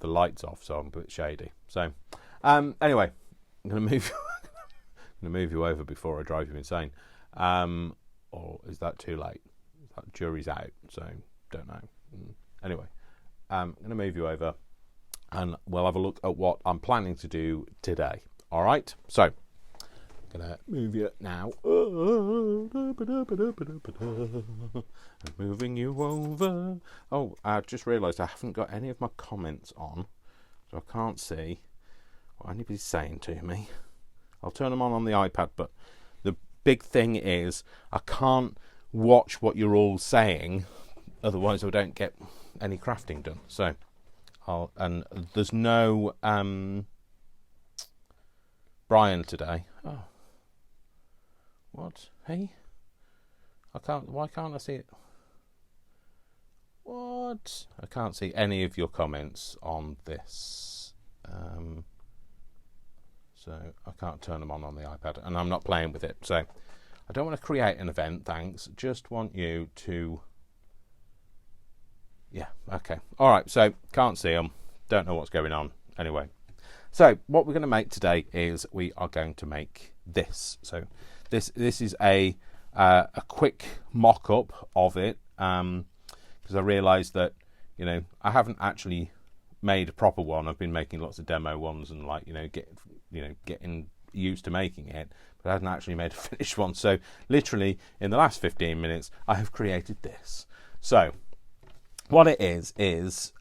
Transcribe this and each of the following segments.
the lights off, so I'm a bit shady. So anyway, I'm going to move you over before I drive you insane. Or is that too late? That jury's out, so don't know. Anyway, I'm going to move you over and we'll have a look at what I'm planning to do today. All right, so I'm going to move you now. I'm moving you over. Oh, I just realised I haven't got any of my comments on, so I can't see what anybody's saying to me. I'll turn them on the iPad, but the big thing is I can't watch what you're all saying, otherwise I don't get any crafting done. So and there's no Brian today. Oh, what? Hey, why can't I see it? What? I can't see any of your comments on this, so I can't turn them on the iPad, and I'm not playing with it, so I don't want to create an event, thanks. Just want you to... Yeah, okay. All right, so can't see them. Don't know what's going on. Anyway, so what we're going to make today is we are going to make this. So this is a quick mock-up of it, because I realised that, you know, I haven't actually made a proper one. I've been making lots of demo ones and, like, getting used to making it, but I hadn't actually made a finished one. So literally in the last 15 minutes I have created this. So what it is it's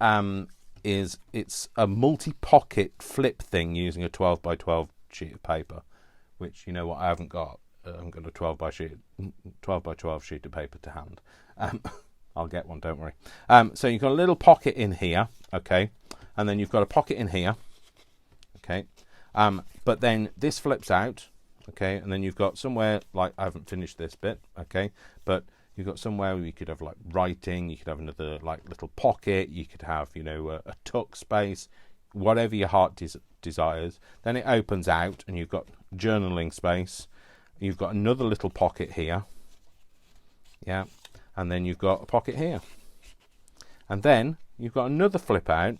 a multi-pocket flip thing using a 12 by 12 sheet of paper, which, you know what, I haven't got a 12 by 12 sheet of paper to hand. I'll get one, don't worry. So you've got a little pocket in here, okay, and then you've got a pocket in here, okay, but then this flips out, okay, and then you've got somewhere, like, I haven't finished this bit, okay, but you've got somewhere where you could have, like, writing, you could have another, like, little pocket, you could have, you know, a tuck space, whatever your heart desires. Then it opens out and you've got journaling space. You've got another little pocket here, yeah, and then you've got a pocket here, and then you've got another flip out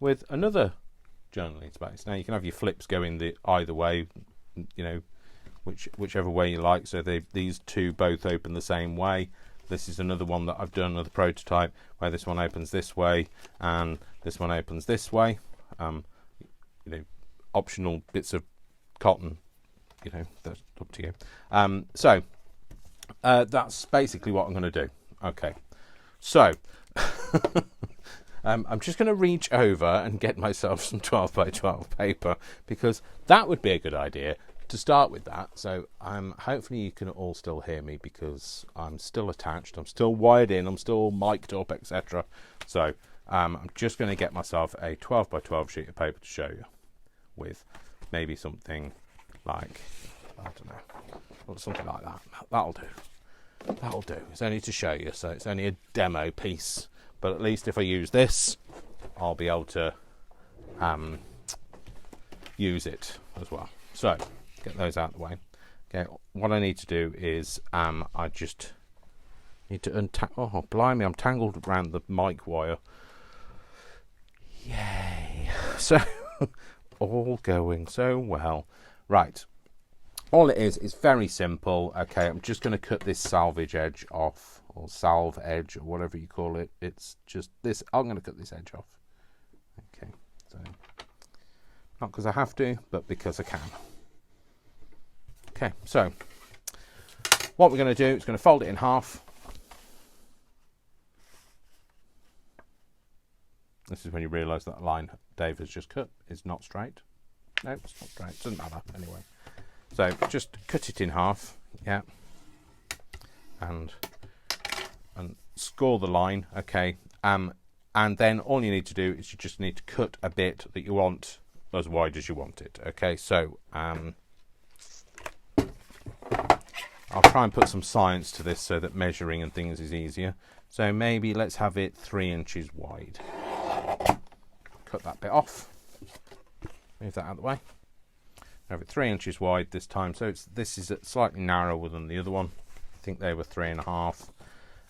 with another journaling space. Now you can have your flips going either way, you know, whichever way you like. So these two both open the same way. This is another one that I've done, another prototype, where this one opens this way and this one opens this way. You know, optional bits of cotton, you know, that's up to you. So that's basically what I'm going to do. Okay, so I'm just going to reach over and get myself some 12 by 12 paper, because that would be a good idea to start with that. So hopefully you can all still hear me, because I'm still attached, I'm still wired in, I'm still mic'd up, etc. So I'm just going to get myself a 12 by 12 sheet of paper to show you, with maybe something like, I don't know, something like that. That'll do. It's only to show you, so it's only a demo piece, but at least if I use this, I'll be able to use it as well. So get those out of the way. Okay, what I need to do is I just need to untangle. Oh, blimey, I'm tangled around the mic wire. Yay! So all going so well. Right, all it is very simple. Okay, I'm just going to cut this salvage edge off, or salve edge, or whatever you call it. It's just this. I'm going to cut this edge off. Okay, so not because I have to, but because I can. Okay, so what we're going to do is going to fold it in half. This is when you realise that line Dave has just cut is not straight. No, it's not straight. It doesn't matter anyway. So just cut it in half, yeah, and score the line, okay. And then all you need to do is you just need to cut a bit that you want as wide as you want it. Okay, so I'll try and put some science to this so that measuring and things is easier. So maybe let's have it 3 inches wide. Cut that bit off. Move that out of the way. Have it 3 inches wide this time. So this is slightly narrower than the other one. I think they were 3.5.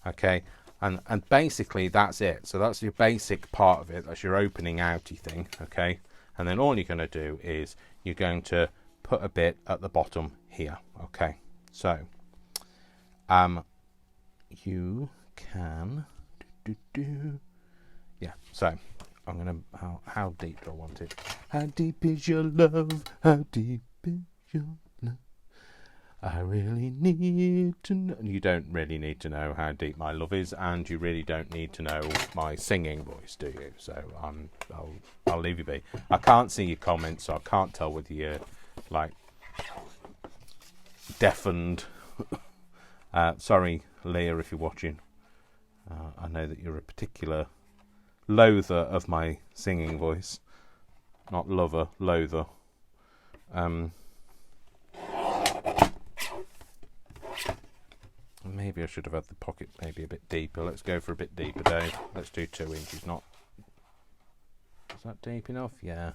Okay, And basically that's it. So that's your basic part of it. That's your opening outy thing, okay? And then all you're going to do is you're going to put a bit at the bottom here, okay? So you can yeah, so I'm gonna how deep do I want it? How deep is your love? How deep is your love? I really need to know. You don't really need to know how deep my love is, and you really don't need to know my singing voice, do you? So I'll leave you be. I can't see your comments, so I can't tell whether you're like deafened. Sorry, Leah, if you're watching. I know that you're a particular loather of my singing voice. Not lover, loather. Maybe I should have had the pocket maybe a bit deeper. Let's go for a bit deeper, Dave. Let's do 2 inches, not... Is that deep enough? Yeah.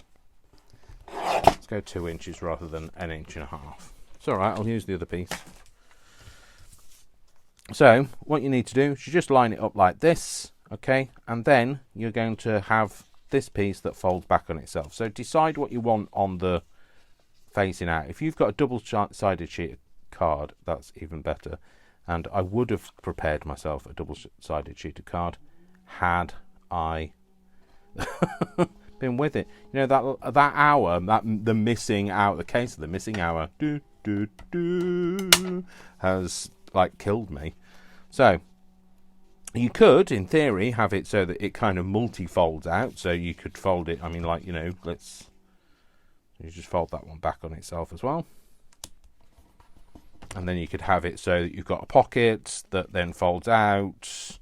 Let's go 2 inches rather than 1.5 inches. It's alright, I'll use the other piece. So, what you need to do is you just line it up like this, okay? And then you're going to have this piece that folds back on itself. So decide what you want on the facing out. If you've got a double-sided sheet of card, that's even better. And I would have prepared myself a double-sided sheet of card had I been with it. You know, that hour, the missing hour, the case of the missing hour, has like killed me. So you could, in theory, have it so that it kind of multi-folds out. So you could fold it. I mean, like, you know, you just fold that one back on itself as well. And then you could have it so that you've got a pocket that then folds out,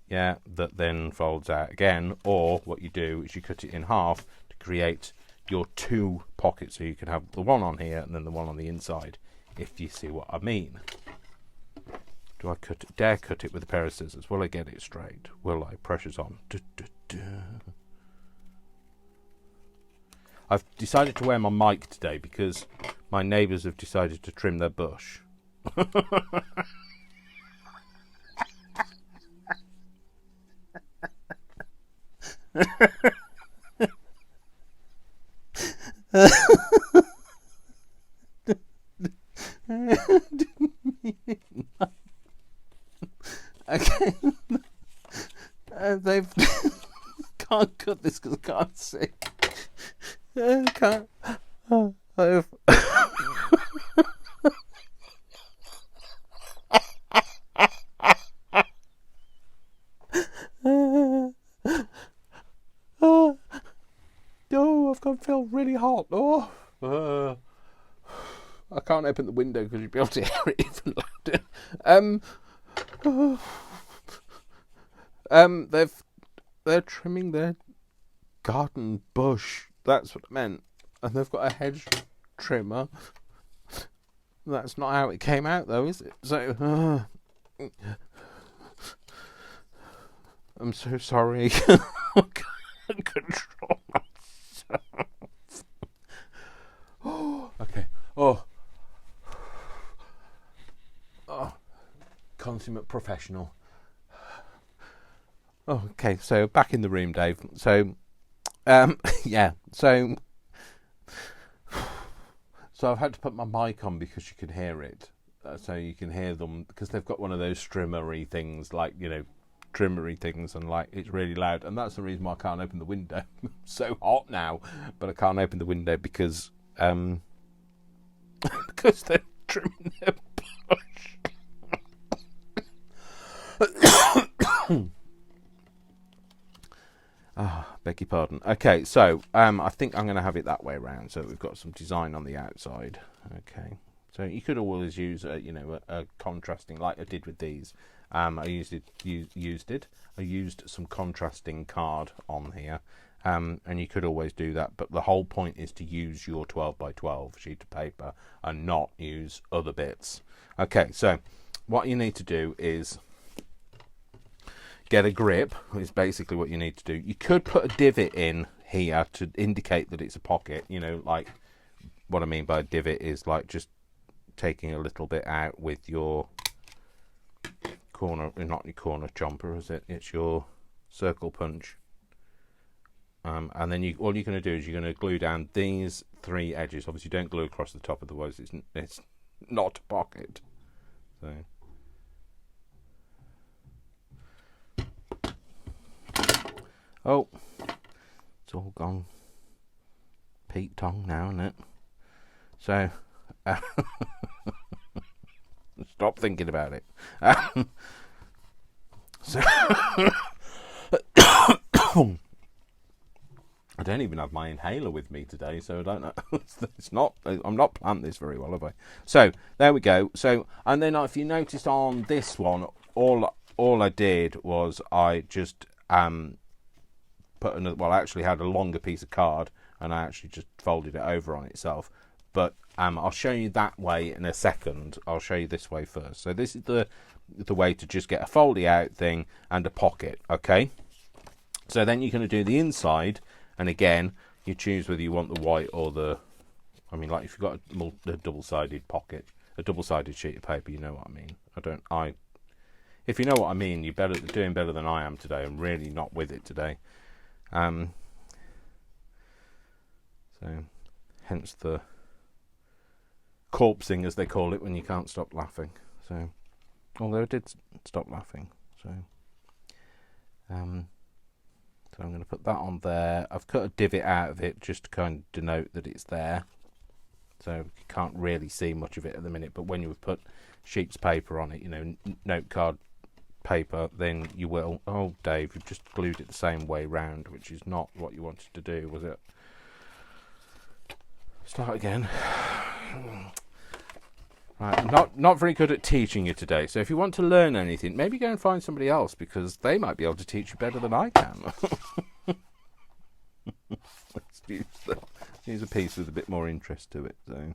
yeah, that then folds out again. Or what you do is you cut it in half to create your 2 pockets. So you can have the one on here and then the one on the inside, if you see what I mean. Do I dare cut it with a pair of scissors? Will I get it straight? Will I? Pressure's on. I've decided to wear my mic today because my neighbours have decided to trim their bush. Okay. They've can't cut this because I can't see. Can't. I've oh, I've got to feel really hot. Oh, I can't open the window because you'll be able to hear it even louder. They're trimming their garden bush. That's what I meant. And they've got a hedge trimmer. That's not how it came out, though, is it? So, I'm so sorry. I can't control myself. Oh, okay. Oh, consummate professional. Oh, okay, so back in the room, Dave. So, yeah. So I've had to put my mic on because you can hear it. So you can hear them because they've got one of those trimmery things, like, you know, trimmery things, and like it's really loud. And that's the reason why I can't open the window. It's so hot now, but I can't open the window because because they're trimming their bush. Beg your pardon. Okay, so I think I'm going to have it that way around. So we've got some design on the outside. Okay, so you could always use a contrasting, like I did with these. I used some contrasting card on here, and you could always do that. But the whole point is to use your 12 by 12 sheet of paper and not use other bits. Okay, so what you need to do is get a grip, is basically what you need to do. You could put a divot in here to indicate that it's a pocket. You know, like what I mean by a divot is like just taking a little bit out with your corner, not your corner chomper, is it? It's your circle punch. And then all you're going to do is you're going to glue down these 3 edges. Obviously, don't glue across the top, otherwise it's not a pocket. So. Oh, it's all gone Pete Tong now, isn't it? So, stop thinking about it. So, I don't even have my inhaler with me today, so I don't know. I'm not planned this very well, have I? So there we go. So, and then if you noticed on this one, all I did was I just put another. Well, I actually had a longer piece of card, and I actually just folded it over on itself. But I'll show you that way in a second. I'll show you this way first. So this is the way to just get a foldy out thing and a pocket. Okay. So then you're going to do the inside. And again, you choose whether you want the white or the, I mean, like if you've got a double-sided pocket, a double-sided sheet of paper, you know what I mean. If you know what I mean, you're doing better than I am today. I'm really not with it today. So, hence the corpsing, as they call it, when you can't stop laughing. So, although I did stop laughing. So, so I'm going to put that on there. I've cut a divot out of it just to kind of denote that it's there. So you can't really see much of it at the minute. But when you put sheets of paper on it, you know, note card paper, then you will. Oh, Dave, you've just glued it the same way round, which is not what you wanted to do, was it? Start again. Right, not very good at teaching you today. So if you want to learn anything, maybe go and find somebody else, because they might be able to teach you better than I can. Let's use a piece with a bit more interest to it. So,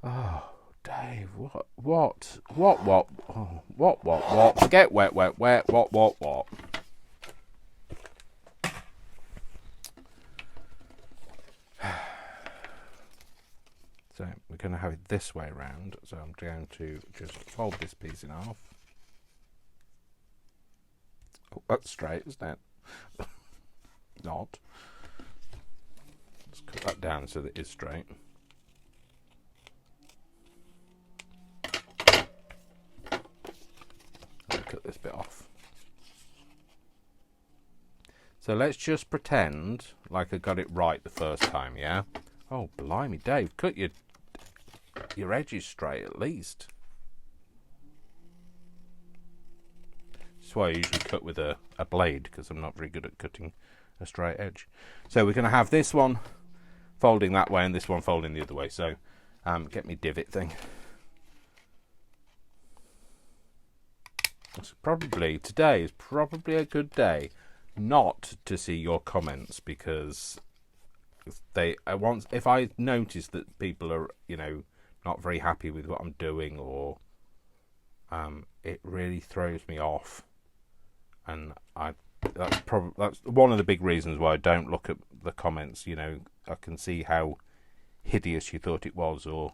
oh, Dave, what? Oh, what? Forget wet. What? So we're going to have it this way around. So I'm going to just fold this piece in half. Oh, that's straight, isn't it? Not. Let's cut that down so that it is straight. I'll cut this bit off. So let's just pretend like I got it right the first time, yeah? Oh, blimey, Dave, cut your edges straight at least. That's why I usually cut with a blade, because I'm not very good at cutting a straight edge. So we're going to have this one folding that way and this one folding the other way. So get me divot thing. Today is probably a good day not to see your comments, because if I notice that people are, you know, not very happy with what I'm doing, or it really throws me off, and that's one of the big reasons why I don't look at the comments. You know, I can see how hideous you thought it was, or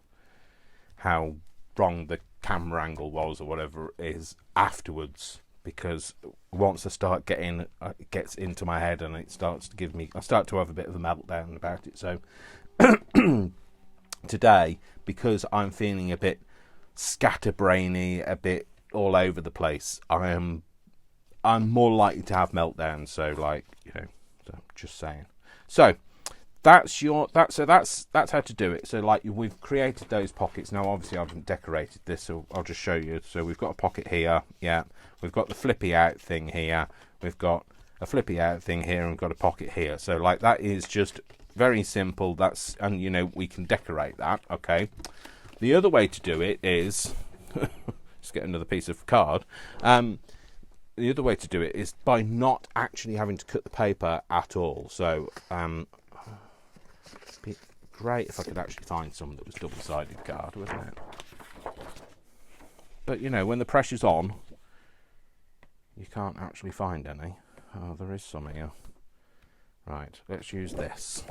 how wrong the camera angle was, or whatever it is afterwards, because once I start it gets into my head, and it starts to I start to have a bit of a meltdown about it. So today, because I'm feeling a bit scatterbrainy, a bit all over the place, I'm more likely to have meltdowns. So, like, you know, so just saying. So that's how to do it. So, like, we've created those pockets. Now, obviously, I haven't decorated this, so I'll just show you. So we've got a pocket here, yeah. We've got the flippy out thing here. We've got a flippy out thing here, and we've got a pocket here. So, like, that is just very simple. And you know, we can decorate that. Okay. The other way to do it is just get another piece of card. The other way to do it is by not actually having to cut the paper at all. So, it'd be great if I could actually find some that was double-sided card, wouldn't it? But you know, when the pressure's on, you can't actually find any. Oh, there is some here. Right, let's use this.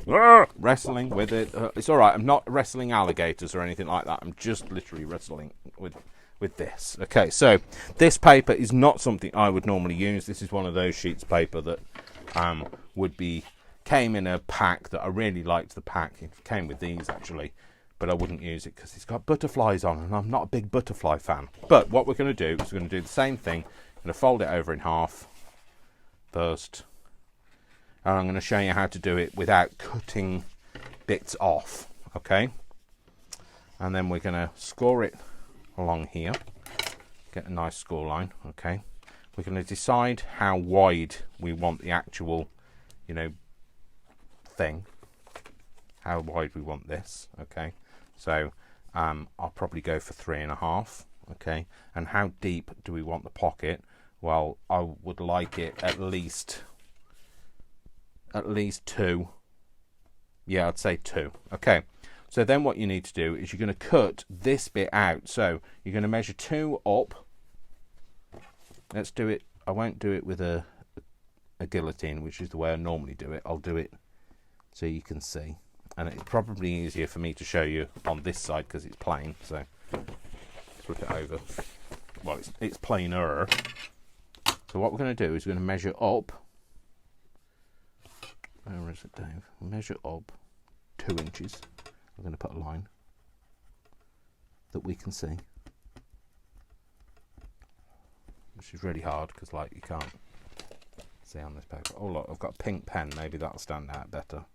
wrestling with it. It's all right. I'm not wrestling alligators or anything like that. I'm just literally wrestling with this. Okay, so this paper is not something I would normally use. This is one of those sheets of paper that came in a pack that I really liked. The pack, it came with these actually, but I wouldn't use it because it's got butterflies on, and I'm not a big butterfly fan. But what we're going to do is we're going to do the same thing. I'm going to fold it over in half first, and I'm going to show you how to do it without cutting bits off. Okay, and then we're going to score it along here, get a nice score line. Okay, we're going to decide how wide we want the actual, thing, how wide we want this. Okay, so I'll probably go for 3.5. Okay, and how deep do we want the pocket? Well, I would like it at least 2. Yeah, I'd say 2. Okay, so then what you need to do is you're going to cut this bit out. So you're going to measure 2 up. Let's do it. I won't do it with a guillotine, which is the way I normally do it. I'll do it so you can see, and it's probably easier for me to show you on this side because it's plain. So flip it over. Well, it's plainer. So what we're going to do is we're going to measure up. Where is it, Dave? Measure up 2 inches. We're going to put a line that we can see, which is really hard because you can't see on this paper. Oh look, I've got a pink pen. Maybe that'll stand out better.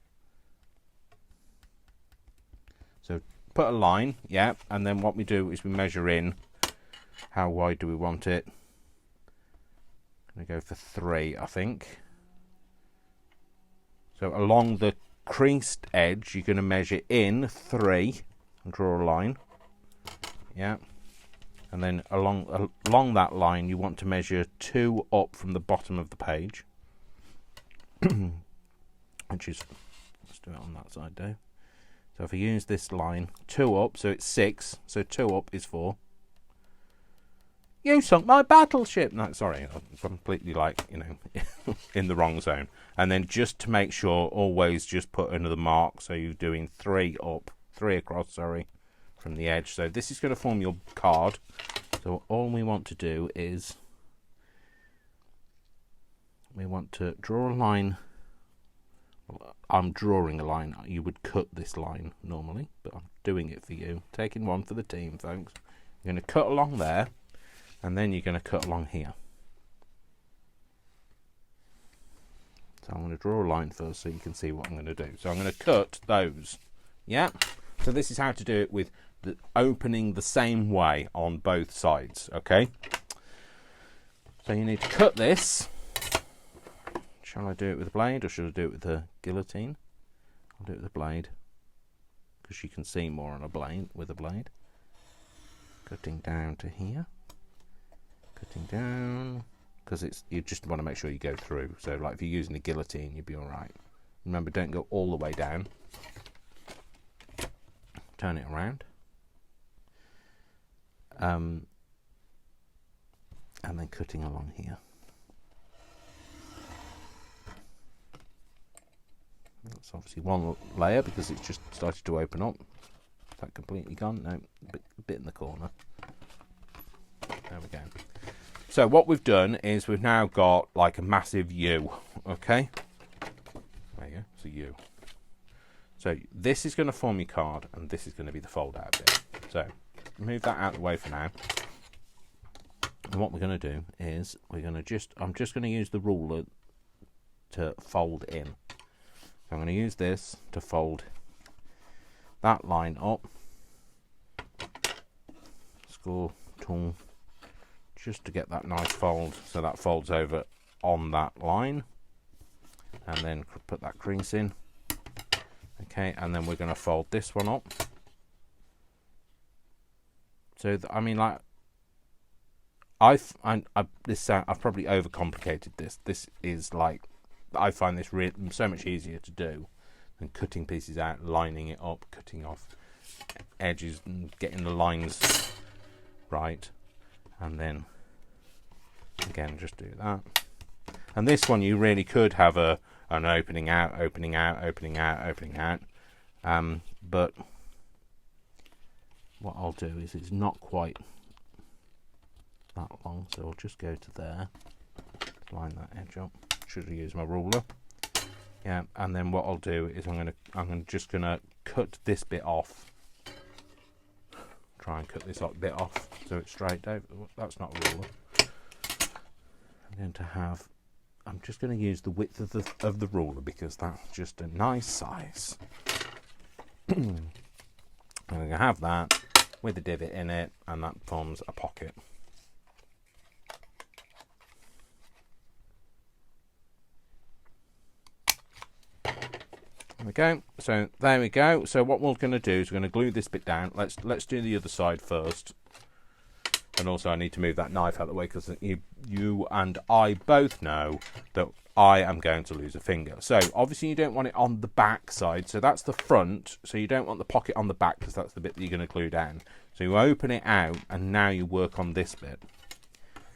So put a line, yeah, and then what we do is we measure in. How wide do we want it? I'm going to go for 3, I think. So along the creased edge, you're going to measure in 3 and draw a line. Yeah. And then along that line, you want to measure 2 up from the bottom of the page. Which is, let's do it on that side, Dave. So if I use this line, 2 up, so it's 6. So 2 up is 4. You sunk my battleship. No, sorry, I'm completely in the wrong zone. And then just to make sure, always just put another mark. So you're doing 3 up, 3 across, sorry, from the edge. So this is going to form your card. So all we want to do is we want to draw a line. I'm drawing a line. You would cut this line normally, but I'm doing it for you. Taking one for the team, folks. You're going to cut along there. And then you're going to cut along here. So I'm going to draw a line first so you can see what I'm going to do. So I'm going to cut those. Yeah. So this is how to do it with the opening the same way on both sides. Okay. So you need to cut this. Shall I do it with a blade or should I do it with a guillotine? I'll do it with a blade because you can see more on a blade with a blade. Cutting down to here. Cutting down, because you just want to make sure you go through. So if you're using a guillotine, you'd be all right. Remember, don't go all the way down. Turn it around, and then cutting along here. That's obviously one layer because it's just started to open up. Is that completely gone? No, a bit in the corner. There we go. So what we've done is we've now got a massive U, okay? There you go, it's a U. So this is going to form your card, and this is going to be the fold out bit. So move that out of the way for now. And what we're going to do is I'm just going to use the ruler to fold in. So I'm going to use this to fold that line up. Score tool. Just to get that nice fold, so that folds over on that line, and then put that crease in. Okay, and then we're going to fold this one up. So I've probably overcomplicated this. This is I find this so much easier to do than cutting pieces out, lining it up, cutting off edges, and getting the lines right. And then again, just do that. And this one you really could have an opening out, opening out, opening out, opening out. But what I'll do is it's not quite that long, so I'll just go to there, line that edge up. Should have used my ruler. Yeah, and then what I'll do is I'm just gonna cut this bit off. Try and cut this bit off so it's straight out. That's not a ruler. I'm just going to use the width of the ruler because that's just a nice size. I'm going to have that with a divot in it, and that forms a pocket. There we go. So there we go. So what we're going to do is we're going to glue this bit down. Let's do the other side first. And also I need to move that knife out of the way because you and I both know that I am going to lose a finger. So obviously you don't want it on the back side. So that's the front. So you don't want the pocket on the back because that's the bit that you're going to glue down. So you open it out and now you work on this bit.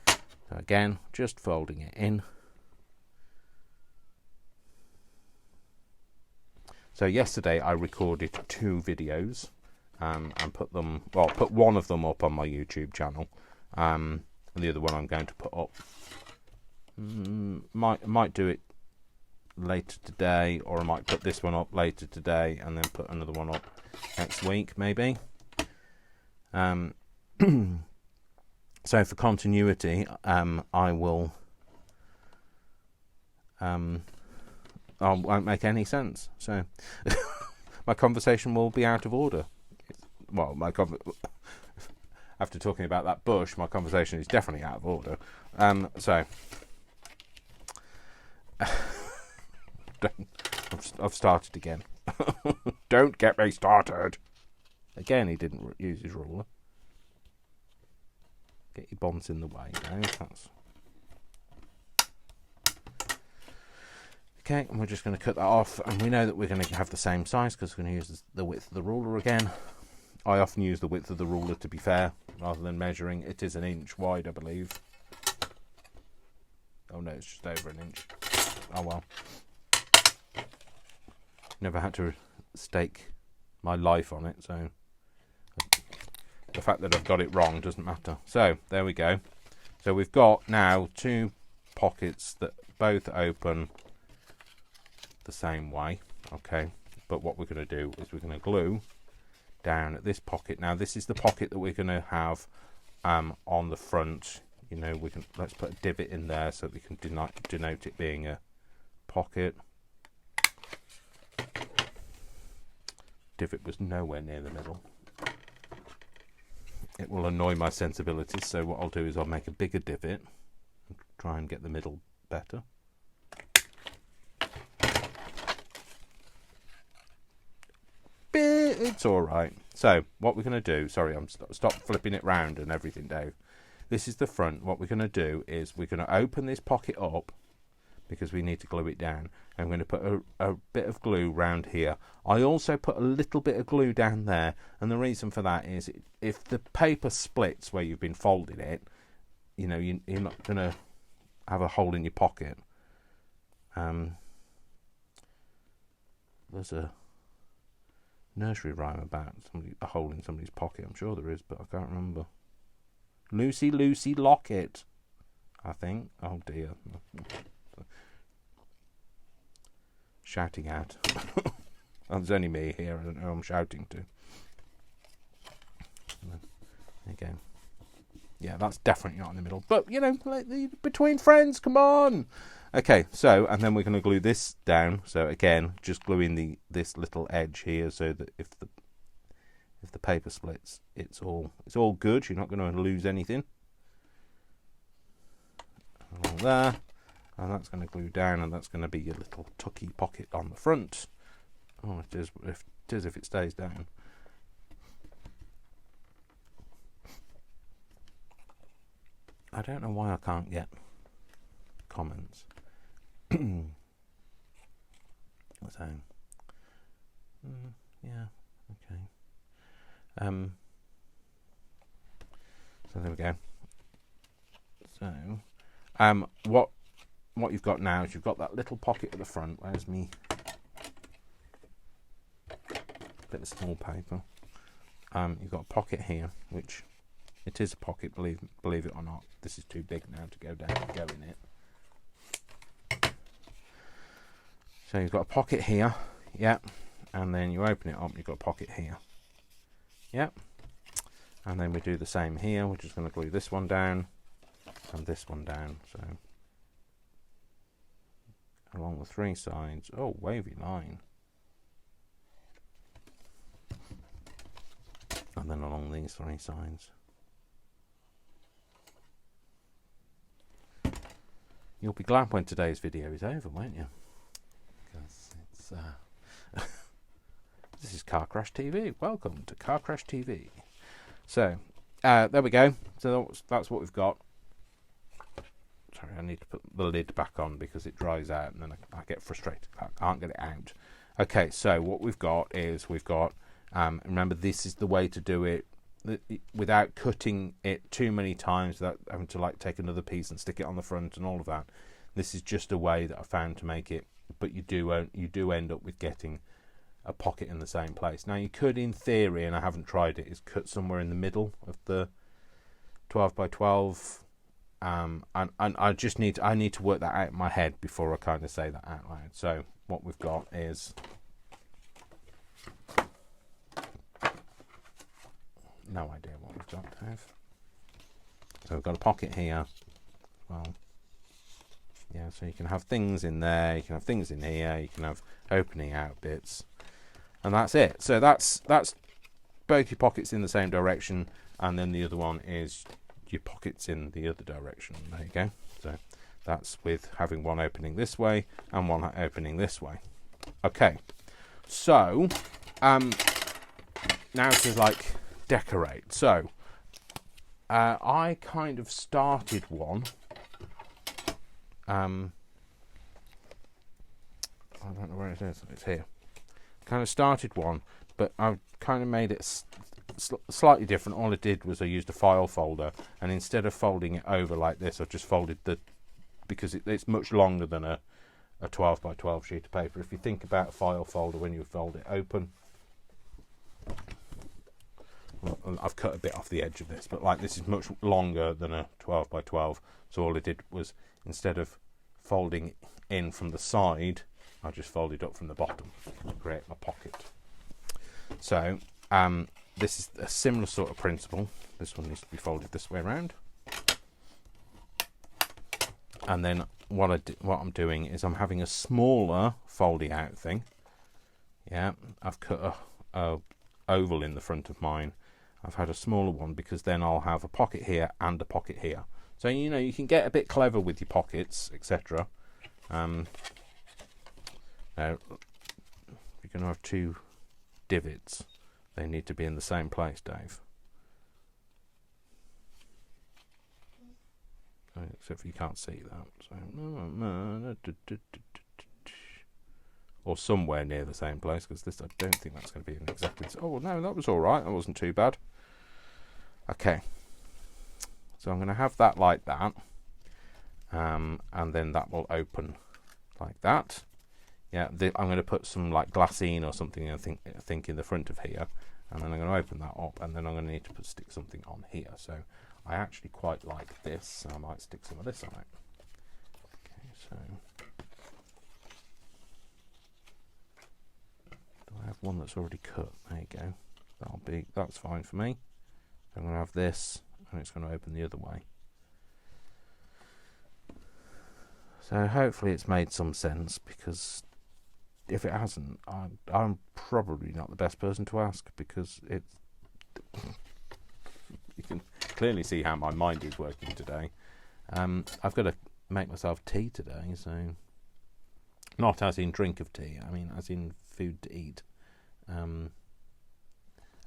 So again, just folding it in. So yesterday I recorded 2 videos and put one of them up on my YouTube channel, and the other one I'm going to put up. Might do it later today, or I might put this one up later today and then put another one up next week maybe. So for continuity, I won't make any sense. So my conversation will be out of order. Well, after talking about that bush, my conversation is definitely out of order. So I've started again. Don't get me started. Again, he didn't use his ruler. Get your bonds in the way. No, that's okay. And we're just going to cut that off. And we know that we're going to have the same size because we're going to use the width of the ruler again. I often use the width of the ruler, to be fair, rather than measuring. It is 1 inch wide, I believe. Oh no, it's just over 1 inch. Oh well. Never had to stake my life on it, so the fact that I've got it wrong doesn't matter. So there we go. So we've got now 2 pockets that both open the same way. Okay, but what we're going to do is we're going to glue down at this pocket. Now this is the pocket that we're going to have on the front. You know, let's put a divot in there so that we can denote it being a pocket. Divot was nowhere near the middle. It will annoy my sensibilities, so what I'll do is I'll make a bigger divot and try and get the middle better. It's all right. So what we're going to do, sorry, I'm stop flipping it round and everything, Dave. This is the front. What we're going to do is we're going to open this pocket up because we need to glue it down. I'm going to put a bit of glue round here. I also put a little bit of glue down there, and the reason for that is if the paper splits where you've been folding it, you know, you're not going to have a hole in your pocket. There's a nursery rhyme about a hole in somebody's pocket. I'm sure there is, but I can't remember. Lucy, Lucy, lock it, I think. Oh dear. Shouting out. There's only me here. I don't know who I'm shouting to. There you go. Yeah, that's definitely not in the middle. But, you know, like between friends, come on. Okay, so, and then we're going to glue this down. So, again, just gluing this little edge here so that if the paper splits, it's all good. You're not going to lose anything. Along there. And that's going to glue down, and that's going to be your little tucky pocket on the front. Oh, it is if it stays down. I don't know why I can't get comments. So, yeah, okay. So there we go. So, what what you've got now is you've got that little pocket at the front. Where's me bit of small paper? You've got a pocket here, which it is a pocket, believe it or not. This is too big now to go down and go in it. So you've got a pocket here, yeah, and then you open it up, you've got a pocket here, yeah, and then we do the same here. We're just going to glue this one down and this one down, so along the 3 sides. Oh, wavy line. And then along these 3 sides. You'll be glad when today's video is over, won't you? Because it's this is Car Crash TV. Welcome to Car Crash TV. So there we go. So that's what we've got. Sorry, I need to put the lid back on because it dries out and then I get frustrated. I can't get it out. Okay, so what we've got is remember, this is the way to do it without cutting it too many times, without having to like take another piece and stick it on the front and all of that. This is just a way that I found to make it, but you do end up with getting a pocket in the same place. Now you could, in theory, and I haven't tried it, is cut somewhere in the middle of the 12 by 12, and I need to work that out in my head before I kind of say that out loud. So what we've got is no idea what we've got to have. So we've got a pocket here. Well, yeah, so you can have things in there, you can have things in here, you can have opening out bits, and that's it. So that's both your pockets in the same direction, and then the other one is your pockets in the other direction. There you go. So that's with having one opening this way and one opening this way. Okay, so now to like decorate. So I kind of started one. I don't know where it is. It's here. Kind of started one, but I've kind of made it slightly different. All I did was I used a file folder, and instead of folding it over like this, I just folded because it's much longer than a 12 by 12 sheet of paper. If you think about a file folder when you fold it open, I've cut a bit off the edge of this, but like this is much longer than a 12 by 12. So all I did was, instead of folding in from the side, I just folded up from the bottom to create my pocket. So this is a similar sort of principle. This one needs to be folded this way around. And then what I'm doing is I'm having a smaller folding out thing. Yeah, I've cut a oval in the front of mine. I've had a smaller one because then I'll have a pocket here and a pocket here. So, you know, you can get a bit clever with your pockets, etc. Now, if you're going to have 2 divots, they need to be in the same place, Dave. Except for you can't see that. So, or somewhere near the same place, because this, I don't think that's going to be exactly. Oh no, that was all right. That wasn't too bad. Okay, so I'm going to have that like that, and then that will open like that. Yeah, I'm going to put some like glassine or something, I think in the front of here, and then I'm going to open that up, and then I'm going to need to stick something on here. So I actually quite like this, so I might stick some of this on it. Okay, so do I have one that's already cut? There you go. That's fine for me. I'm going to have this, and it's going to open the other way. So hopefully it's made some sense, because if it hasn't, I'm probably not the best person to ask, because it's you can clearly see how my mind is working today. I've got to make myself tea today, so not as in drink of tea, I mean as in food to eat, an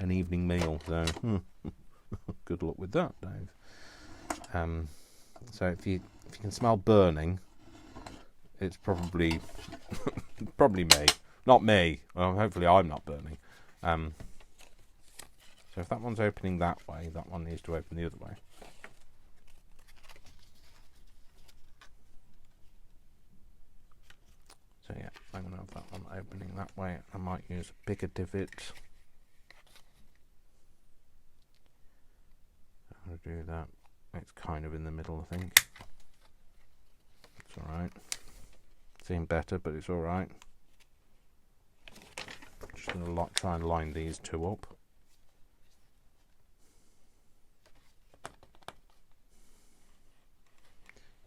evening meal. So good luck with that, Dave. So if you can smell burning, it's probably me, not me. Well, hopefully I'm not burning. So if that one's opening that way, that one needs to open the other way. I'm going to have that one opening that way. I might use a bigger divot. I'm going to do that. It's kind of in the middle, I think. It's alright. Seemed better, but it's alright. Just going to try and line these two up.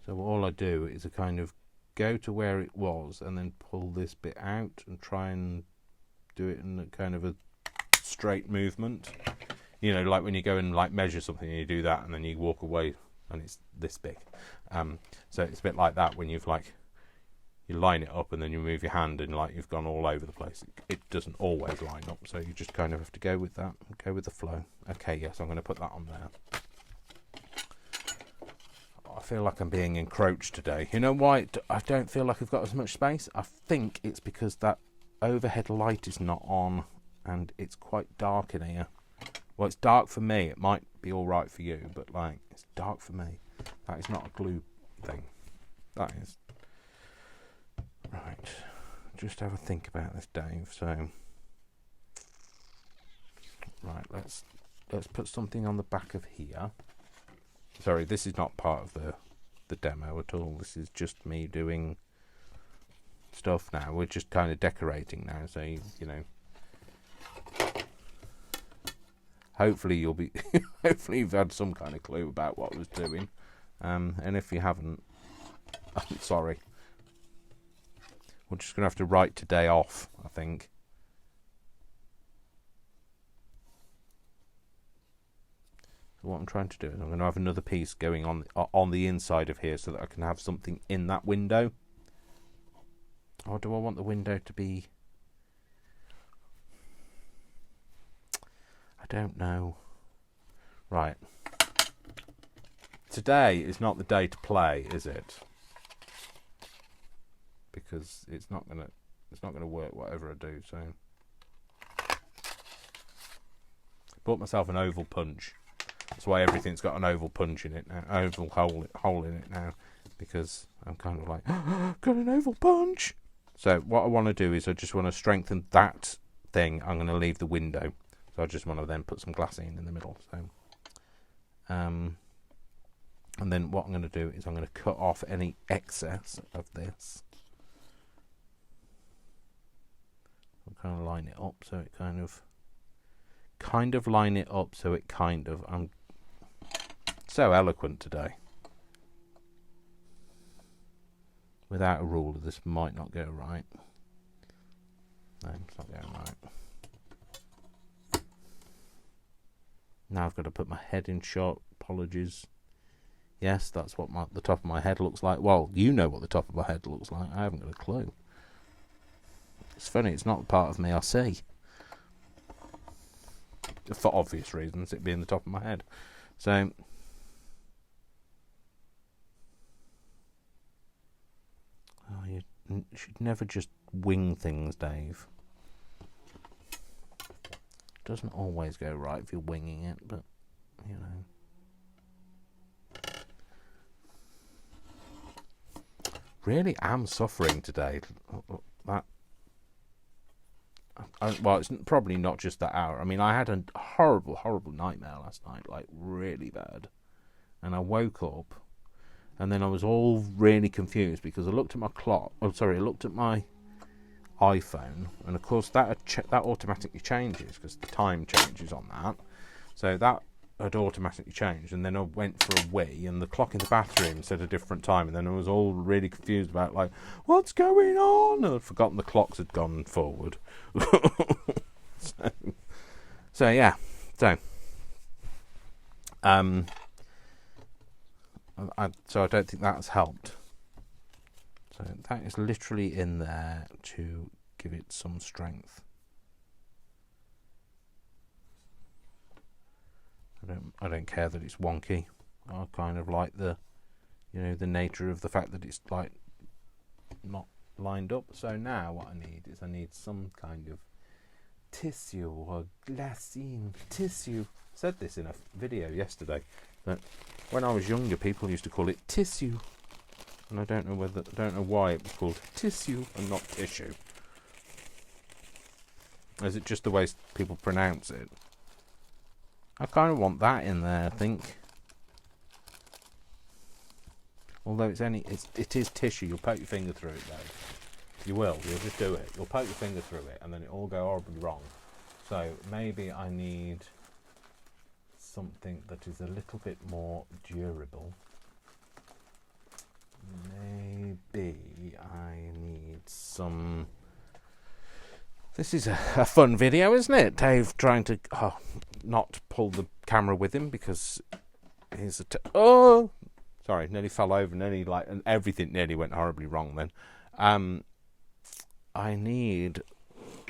So all I do is I kind of go to where it was and then pull this bit out and try and do it in a kind of a straight movement. You know, like when you go and like measure something and you do that and then you walk away and it's this big. So it's a bit like that when you've like, you line it up and then you move your hand and like you've gone all over the place. It doesn't always line up, so you just kind of have to go with that, go with the flow. Okay, yes, I'm going to put that on there. I feel like I'm being encroached today. You know why I don't feel like I've got as much space? I think it's because that overhead light is not on and it's quite dark in here. Well, it's dark for me. It might be all right for you, but like, it's dark for me. That is not a glue thing. That is. Right. Just have a think about this, Dave. So, right, let's put something on the back of here. Sorry, this is not part of the demo at all. This is just me doing stuff now. We're just kind of decorating now, so you know. Hopefully you'll be. Hopefully you've had some kind of clue about what I was doing, and if you haven't, I'm sorry. We're just going to have to write today off, I think. So what I'm trying to do is I'm going to have another piece going on the inside of here so that I can have something in that window. Or do I want the window to be... I don't know. Right. Today is not the day to play, is it? Because it's not gonna work whatever I do. So bought myself an oval punch. That's why everything's got an oval punch in it now, oval hole in it now, because I'm kind of like, got an oval punch. So what I want to do is I just want to strengthen that thing. I'm going to leave the window, so I just want to then put some glassine in the middle. So, and then what I'm going to do is I'm going to cut off any excess of this. I'll kind of line it up so it kind of line it up so it kind of. I'm so eloquent today. Without a ruler, this might not go right. No, it's not going right. Now I've got to put my head in shot. Apologies. Yes, that's what the top of my head looks like. Well, you know what the top of my head looks like. I haven't got a clue. It's funny, it's not the part of me I see. For obvious reasons, it being the top of my head. So, you should never just wing things, Dave. It doesn't always go right if you're winging it, but, you know. Really am suffering today. Well, it's probably not just that hour. I mean, I had a horrible, horrible nightmare last night, like really bad. And I woke up, and then I was all really confused because I looked at my clock. Oh, sorry, I looked at my iPhone, and of course that automatically changes because the time changes on that. So that had automatically changed, and then I went for a wee, and the clock in the bathroom said a different time, and then I was all really confused about like, what's going on? And I'd forgotten the clocks had gone forward. So yeah, so I don't think that's helped. So that is literally in there to give it some strength. I don't care that it's wonky. I kind of like the nature of the fact that it's like not lined up. So now what I need some kind of tissue or glassine tissue. I said this in a video yesterday, but when I was younger, people used to call it tissue. and I don't know why it was called tissue and not tissue. Is it just the way people pronounce it? I kind of want that in there, I think. Although it is tissue. You'll poke your finger through it though. You'll just do it. You'll poke your finger through it and then it'll all go horribly wrong. So maybe I need something that is a little bit more durable. Maybe I need some... This is a fun video, isn't it? Dave trying to not pull the camera with him because he's a... Sorry, nearly fell over, and everything nearly went horribly wrong then. I need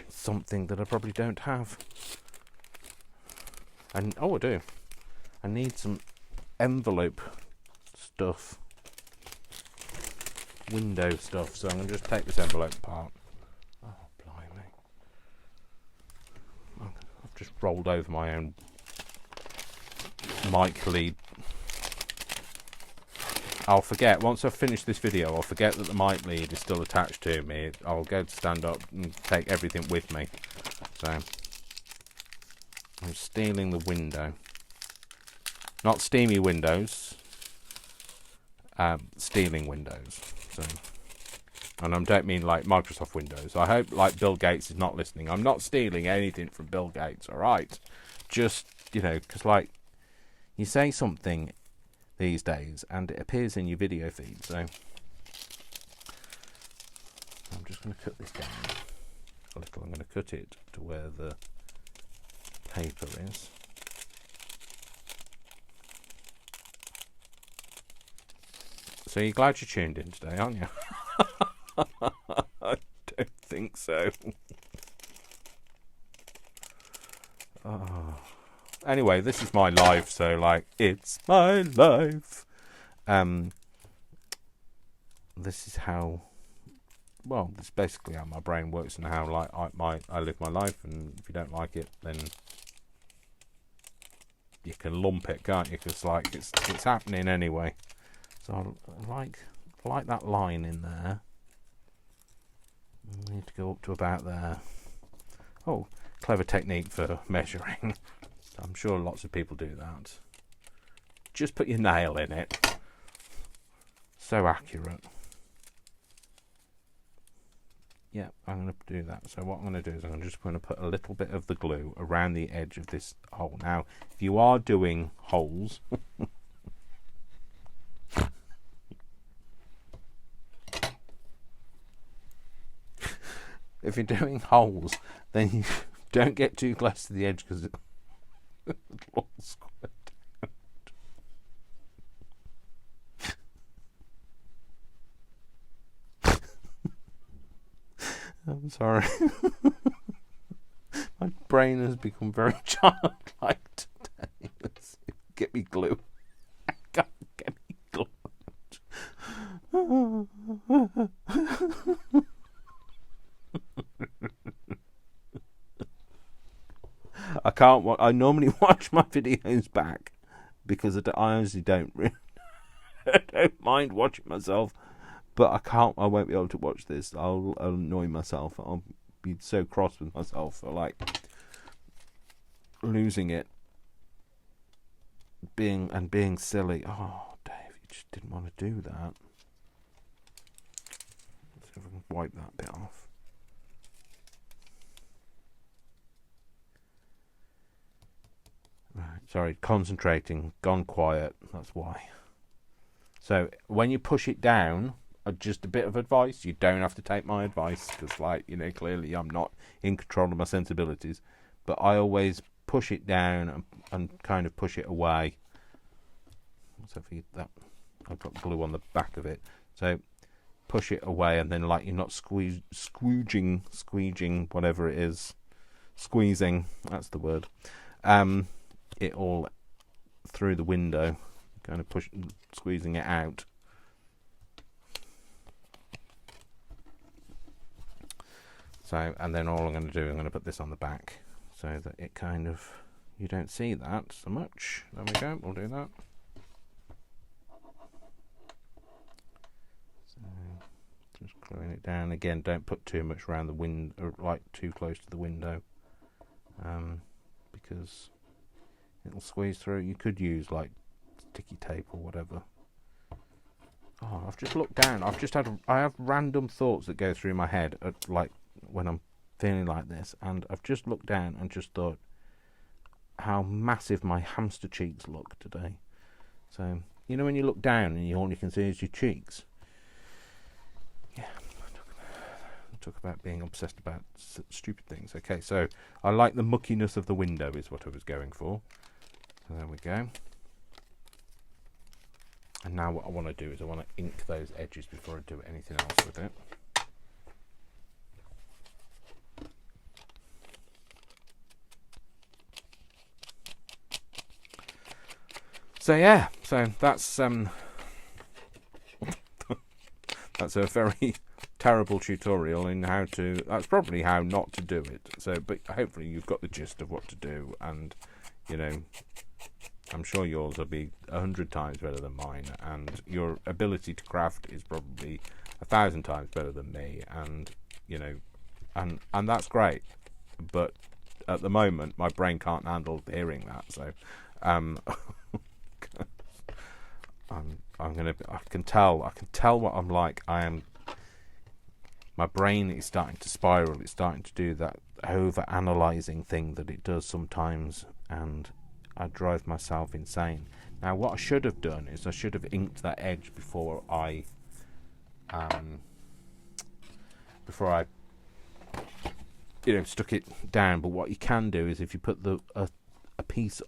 something that I probably don't have. And I do. I need some envelope stuff. Window stuff. So I'm going to just take this envelope apart. Oh, blimey. I've just rolled over my own mic lead. I'll forget, once I've finished this video, I'll forget that the mic lead is still attached to me. I'll go to stand up and take everything with me. So, I'm stealing the window. Not steamy windows. Stealing windows. So, and I don't mean like Microsoft Windows. I hope like Bill Gates is not listening. I'm not stealing anything from Bill Gates, alright? Just, because like, you say something these days and it appears in your video feed, so I'm just going to cut this down a little. I'm going to cut it to where the paper is. So you're glad you tuned in today, aren't you? I don't think so. Oh. Anyway, this is my life, so like, it's my life. This is how, this is basically how my brain works and how like I live my life. And if you don't like it, then you can lump it, can't you? Because like it's happening anyway. So I like that line in there. I need to go up to about there. Oh, clever technique for measuring. I'm sure lots of people do that. Just put your nail in it. So accurate. Yeah, I'm going to do that. So what I'm going to do is I'm just going to put a little bit of the glue around the edge of this hole. Now, if you are doing holes... if you're doing holes, then you don't get too close to the edge because it... I'm sorry. My brain has become very childlike today. Get me glue. Get me glue. I can't. I normally watch my videos back because I honestly don't. I don't mind watching myself, but I can't. I won't be able to watch this. I'll annoy myself. I'll be so cross with myself for like losing it, being silly. Oh, Dave, you just didn't want to do that. Let's see if I can wipe that bit off. Right, sorry, concentrating, gone quiet, that's why. So, when you push it down, just a bit of advice, you don't have to take my advice, because, like, clearly I'm not in control of my sensibilities, but I always push it down and kind of push it away. So, for that, I've got glue on the back of it. So, push it away, and then, like, you're not squeeging, whatever it is, squeezing, that's the word. It all through the window, kind of squeezing it out. So, and then all I'm going to do, I'm going to put this on the back so that it kind of, you don't see that so much. There we go, we'll do that. it down again. Don't put too much around the window, or like too close to the window, because it'll squeeze through. You could use like sticky tape or whatever. Oh, I've just looked down. I have random thoughts that go through my head, like when I'm feeling like this, and I've just looked down and just thought how massive my hamster cheeks look today. So, you know when you look down and all you can see is your cheeks? Yeah, talk about being obsessed about stupid things. Okay, so I like the muckiness of the window is what I was going for. So there we go. And now what I want to do is I want to ink those edges before I do anything else with it. So yeah, so that's that's a very terrible tutorial in how to. That's probably how not to do it. So, but hopefully you've got the gist of what to do, and you know, I'm sure yours will be 100 times better than mine, and your ability to craft is probably 1,000 times better than me, and you know, and that's great. But at the moment, my brain can't handle hearing that. So, I can tell what I'm like. My brain is starting to spiral. It's starting to do that over-analysing thing that it does sometimes, and I drive myself insane. Now, what I should have done is I should have inked that edge before I stuck it down. But what you can do is if you put a piece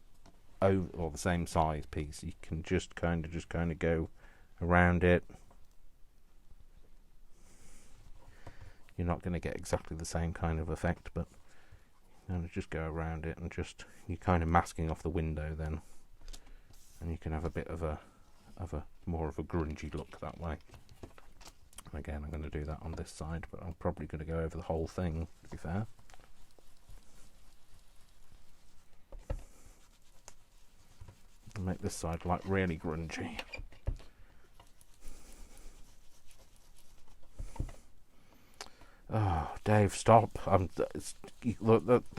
over, or the same size piece, you can just kind of go around it. You're not going to get exactly the same kind of effect, but just go around it, and you're kind of masking off the window then, and you can have a bit of a more of a grungy look that way. And again, I'm going to do that on this side, but I'm probably going to go over the whole thing, to be fair. And make this side like really grungy. Oh, Dave, stop!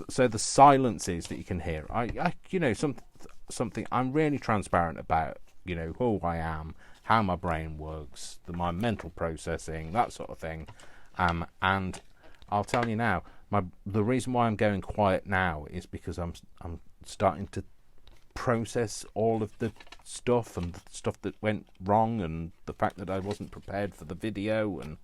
So the silences that you can hear, something I'm really transparent about. You know who I am, how my brain works, my mental processing, that sort of thing. And I'll tell you now, the reason why I'm going quiet now is because I'm starting to process all of the stuff and the stuff that went wrong, and the fact that I wasn't prepared for the video, and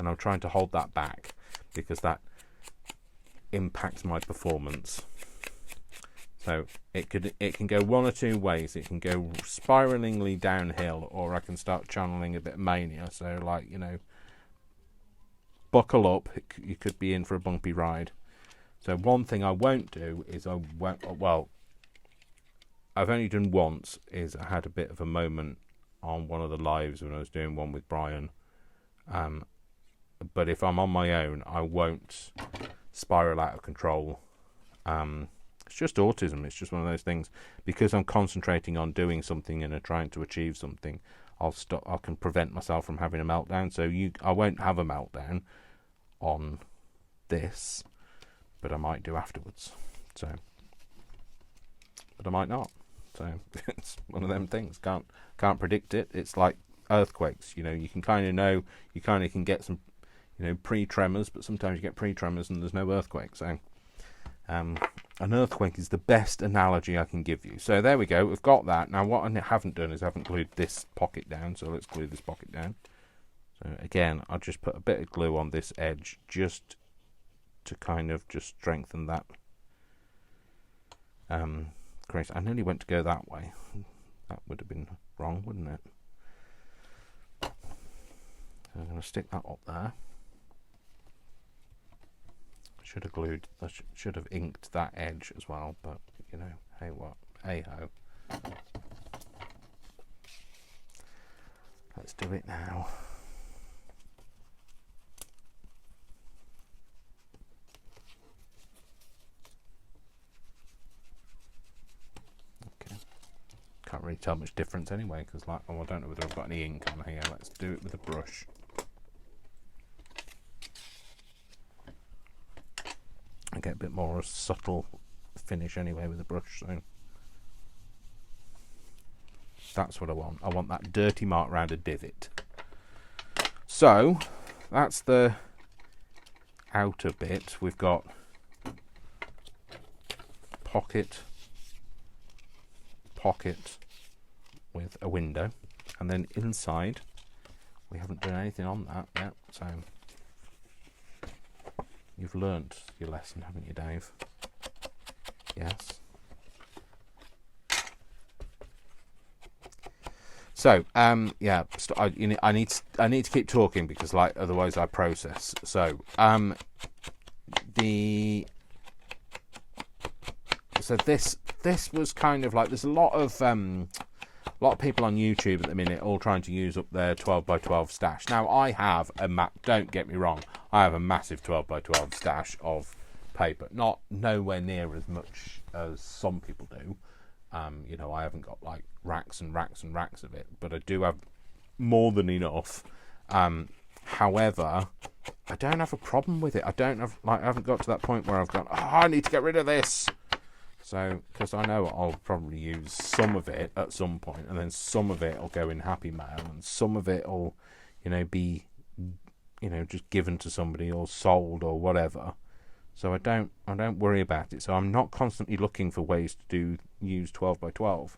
I'm trying to hold that back because that impacts my performance. So it can go one or two ways. It can go spiralingly downhill, or I can start channeling a bit of mania. So, like, buckle up. You could be in for a bumpy ride. So one thing I won't do is I've only done once, is I had a bit of a moment on one of the lives when I was doing one with Brian. But if I'm on my own, I won't spiral out of control. It's just autism. It's just one of those things. Because I'm concentrating on doing something and trying to achieve something, I can prevent myself from having a meltdown. So I won't have a meltdown on this, but I might do afterwards. But I might not. So it's one of them things. Can't predict it. It's like earthquakes. You can kind of know. You kind of can get some, pre-tremors, but sometimes you get pre-tremors and there's no earthquake. So an earthquake is the best analogy I can give you. So there we go. We've got that. Now what I haven't done is I haven't glued this pocket down. So let's glue this pocket down. So again, I'll just put a bit of glue on this edge just to kind of just strengthen that. Great. I nearly went to go that way. That would have been wrong, wouldn't it? So I'm going to stick that up there. Should have inked that edge as well, but hey ho. Let's do it now. Okay. Can't really really tell much difference anyway, because like, oh, I don't know whether I've got any ink on here. Let's do it with a brush. I get a bit more subtle finish anyway with a brush, so that's what I want. I want that dirty mark round a divot. So that's the outer bit. We've got pocket with a window, and then inside we haven't done anything on that yet, so you've learnt your lesson, haven't you, Dave? Yes. So yeah, I need to keep talking, because like otherwise I process. So this was kind of like, there's a lot of people on YouTube at the minute all trying to use up their 12x12 stash. Now I have don't get me wrong, I have a massive 12x12 stash of paper, not nowhere near as much as some people do. You know, I haven't got like racks and racks and racks of it, but I do have more than enough. However, I don't have a problem with it. I haven't got to that point where I've gone, oh, I need to get rid of this. So, because I know I'll probably use some of it at some point, and then some of it will go in Happy Mail, and some of it will, you know, be, you know, just given to somebody or sold or whatever. So I don't worry about it. So I'm not constantly looking for ways to use 12x12.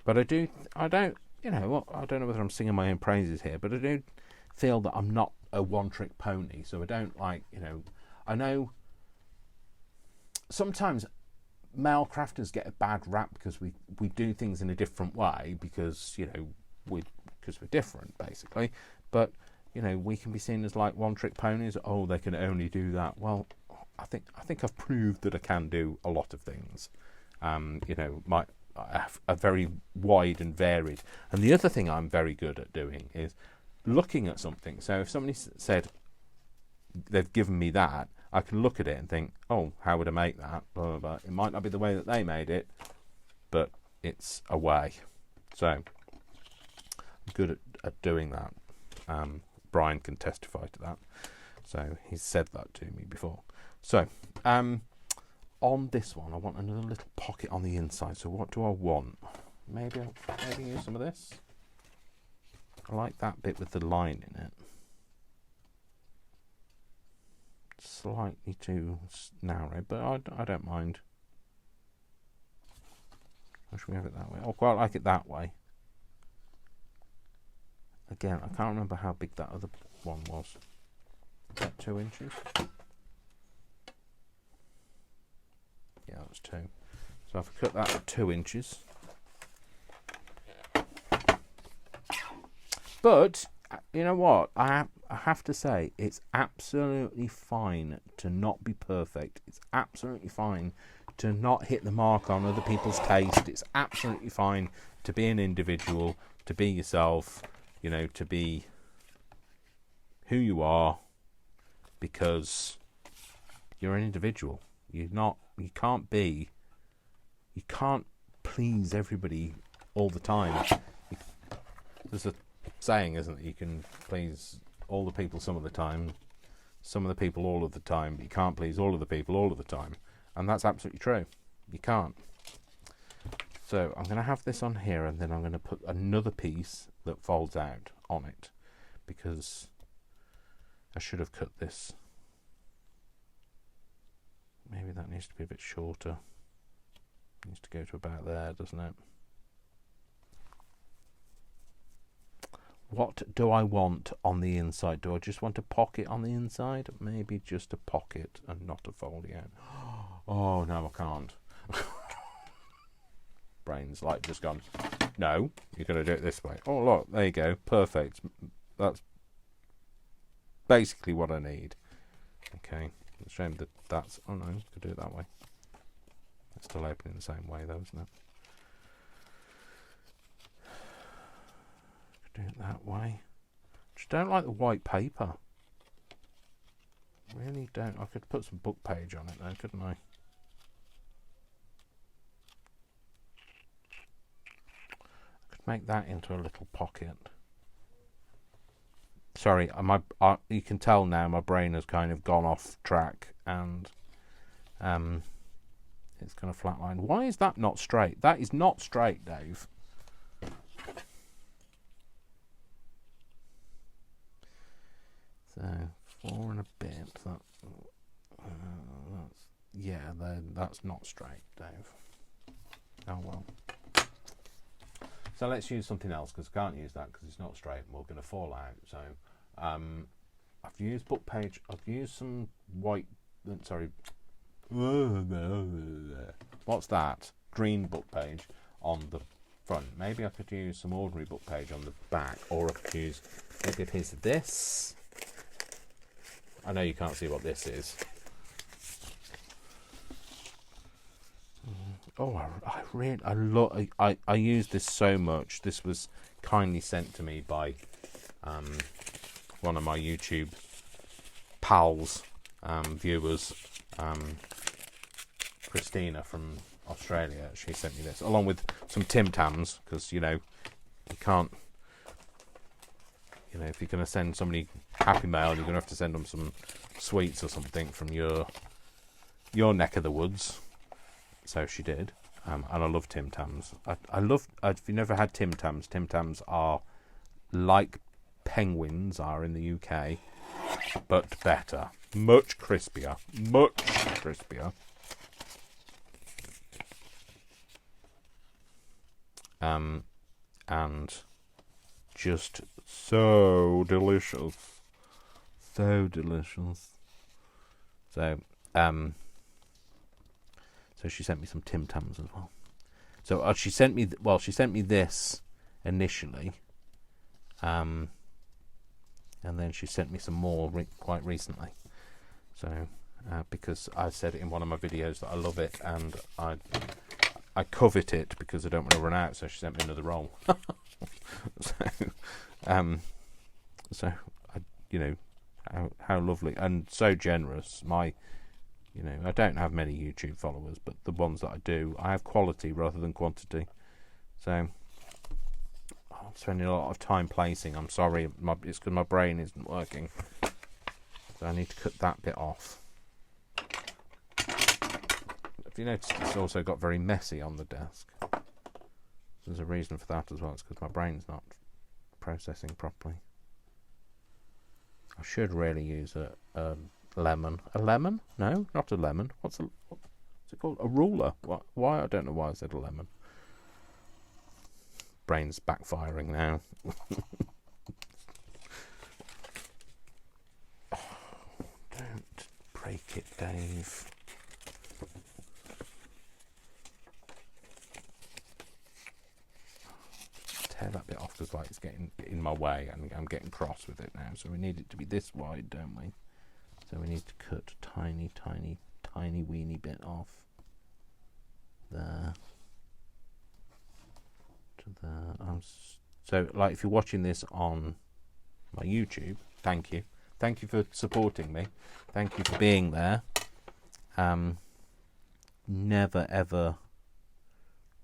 But I don't know whether I'm singing my own praises here, but I do feel that I'm not a one-trick pony. So I don't like, you know, I know sometimes male crafters get a bad rap because we do things in a different way, because, you know, we're different basically. But, you know, we can be seen as like one-trick ponies. Oh, they can only do that. Well, I think I've proved that I can do a lot of things. You know, I have a very wide and varied. And the other thing I'm very good at doing is looking at something. So if somebody said they've given me that, I can look at it and think, oh, how would I make that? Blah, blah, blah. It might not be the way that they made it, but it's a way. So I'm good at doing that. Brian can testify to that. So he's said that to me before. So on this one, I want another little pocket on the inside. So what do I want? Maybe use some of this. I like that bit with the line in it. Slightly too narrow, but I don't mind. Or should we have it that way? I quite like it that way. Again, I can't remember how big that other one was. About 2 inches? Yeah, that was 2. So if I cut that at 2 inches. But, you know what? I have to say, it's absolutely fine to not be perfect. It's absolutely fine to not hit the mark on other people's taste. It's absolutely fine to be an individual, to be yourself, you know, to be who you are, because you're an individual. You can't please everybody all the time. There's a saying, isn't it? You can please all the people some of the time, some of the people all of the time, but you can't please all of the people all of the time. And that's absolutely true. You can't. So I'm going to have this on here, and then I'm going to put another piece that folds out on it, because I should have cut this. Maybe that needs to be a bit shorter. It needs to go to about there, doesn't it? What do I want on the inside? Do I just want a pocket on the inside? Maybe just a pocket and not a folding out. Oh, no, I can't. Brain's like just gone, no, you're going to do it this way. Oh, look, there you go. Perfect. That's basically what I need. Okay. It's a shame that that's... Oh, no, I could do it that way. It's still opening the same way, though, isn't it? Do it that way. Just don't like the white paper. Really don't. I could put some book page on it though, couldn't I? make that into a little pocket. Sorry, you can tell now my brain has kind of gone off track and it's kind of flatlined. Why is that not straight? That is not straight, Dave. So 4 and a bit. That's not straight, Dave. Oh well. So let's use something else because I can't use that because it's not straight and we're going to fall out. So I've used book page. I've used some white. Sorry. What's that? Green book page on the front. Maybe I could use some ordinary book page on the back, or I could use maybe a piece of this. I know you can't see what this is. Oh, I use this so much. This was kindly sent to me by one of my YouTube pals, viewers, Christina from Australia. She sent me this along with some Tim Tams because you can't. If you're going to send somebody Happy Mail, you're going to have to send them some sweets or something from your neck of the woods. So she did, and I love Tim Tams. I love. If you've never had Tim Tams are like penguins are in the UK, but better, much crispier, and just so delicious. So she sent me some Tim Tams as well. So she sent me this initially, and then she sent me some more quite recently. So because I said it in one of my videos that I love it and I covet it because I don't want to run out. So she sent me another roll. So how lovely and so generous. I don't have many YouTube followers, but the ones that I do, I have quality rather than quantity. So I'm spending a lot of time placing. I'm sorry, it's because my brain isn't working. So I need to cut that bit off. If you notice, it's also got very messy on the desk. There's a reason for that as well. It's because my brain's not processing properly. I should really use a lemon. A lemon? No, not a lemon. What's it called? A ruler. Why? I don't know why I said a lemon. Brain's backfiring now. Oh, don't break it, Dave. Tear that bit off because it's getting in my way and I'm getting cross with it now. So we need it to be this wide, don't we? So we need to cut tiny weeny bit off there to there. So if you're watching this on my YouTube, thank you for supporting me, thank you for being there. Never ever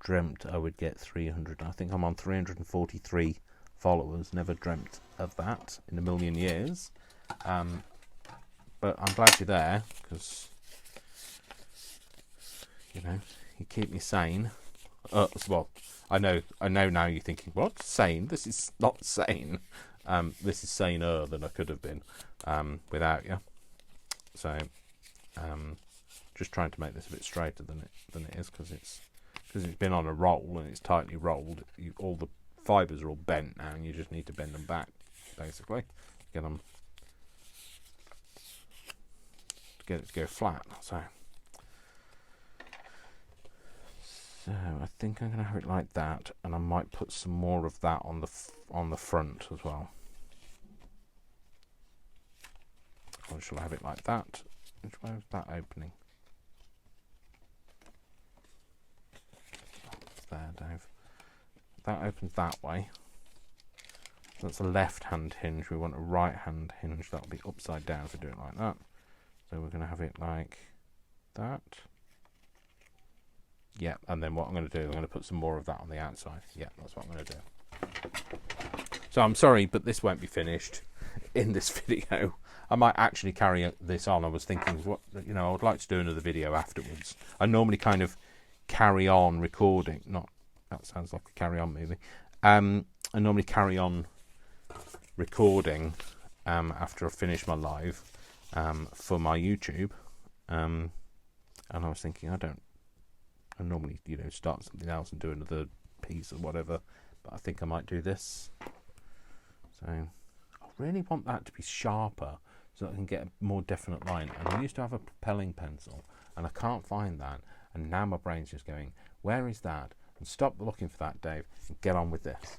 dreamt I would get 300. I think I'm on 343 followers. Never dreamt of that in a million years. But I'm glad you're there because you keep me sane. Well, I know now you're thinking, what? Sane? This is not sane. This is saner than I could have been without you. So just trying to make this a bit straighter than it is because it's been on a roll and it's tightly rolled. All the fibres are all bent now, and you just need to bend them back, basically, get it to go flat. So I think I'm going to have it like that, and I might put some more of that on the front as well. Or shall I have it like that? Which way is that opening? It's there, Dave. That opens that way. That's a left-hand hinge. We want a right-hand hinge. That'll be upside down if we do it like that. So we're going to have it like that. Yeah, and then what I'm going to do, I'm going to put some more of that on the outside. Yeah, that's what I'm going to do. So I'm sorry, but this won't be finished in this video. I might actually carry this on. I was thinking, what, you know, I would like to do another video afterwards. I normally kind of carry on recording. Not, that sounds like a Carry On movie. I normally carry on recording after I finish my live for my YouTube. And I was thinking, I normally, you know, start something else and do another piece or whatever, but I think I might do this. So I really want that to be sharper so that I can get a more definite line. And I used to have a propelling pencil and I can't find that, and now my brain's just going, where is that? And stop looking for that, Dave, and get on with this.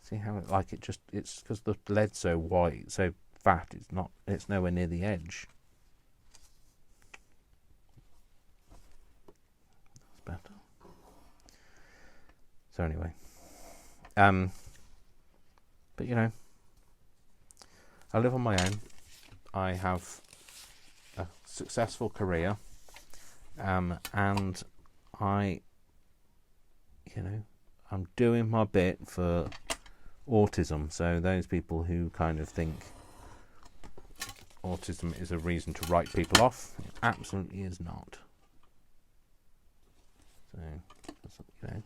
See how it, like, it's because the lead's so white, so fat, it's nowhere near the edge. That's better. So anyway, but you know, I live on my own. I have a successful career, and I, you know, I'm doing my bit for autism. So those people who kind of think autism is a reason to write people off, it absolutely is not. So, you know,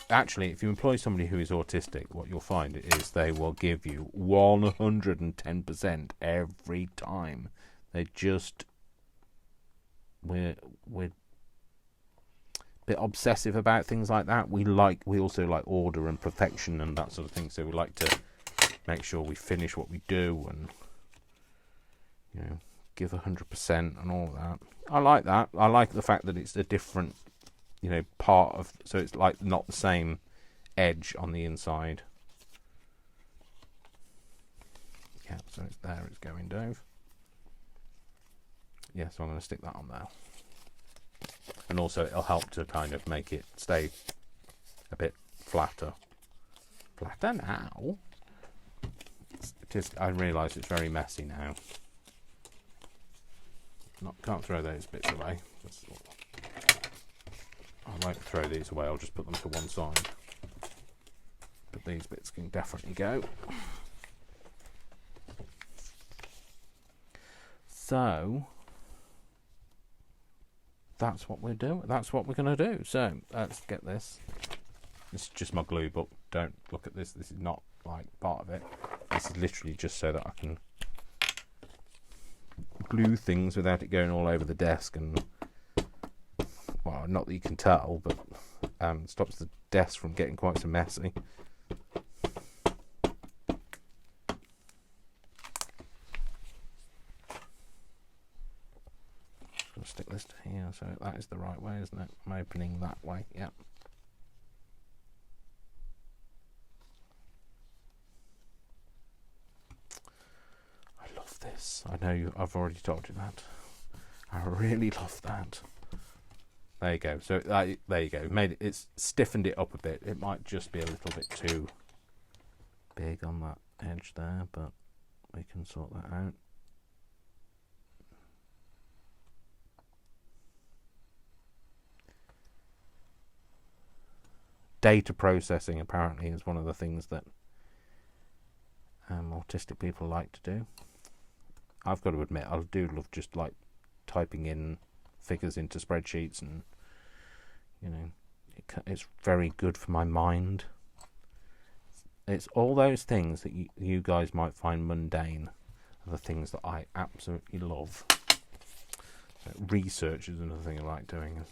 actually, if you employ somebody who is autistic, what you'll find is they will give you 110% every time. They just, we're a bit obsessive about things like that. We also like order and perfection and that sort of thing. So we like to make sure we finish what we do and, you know, give 100% and all that. I like that. I like the fact that it's a different, you know, part of, so it's like not the same edge on the inside. Yeah, so it's there, it's going, Dave. Yeah, so I'm going to stick that on there. And also it'll help to kind of make it stay a bit flatter. Flatter now? I realise it's very messy now. Can't throw those bits away. I won't throw these away, I'll just put them to one side. But these bits can definitely go. So that's what we're doing. That's what we're going to do. So let's get this. This is just my glue book. Don't look at this. This is not like part of it. This is literally just so that I can glue things without it going all over the desk, and well, not that you can tell, but stops the desk from getting quite so messy. I'll stick this to here, so that is the right way, isn't it? I'm opening that way, yeah. I love this. I know I've already told you that. I really love that. There you go. So there you go. It's stiffened it up a bit. It might just be a little bit too big on that edge there, but we can sort that out. Data processing apparently is one of the things that autistic people like to do. I've got to admit, I do love just like typing in figures into spreadsheets, and you know, it's very good for my mind. It's all those things that you guys might find mundane are the things that I absolutely love. So research is another thing I like doing.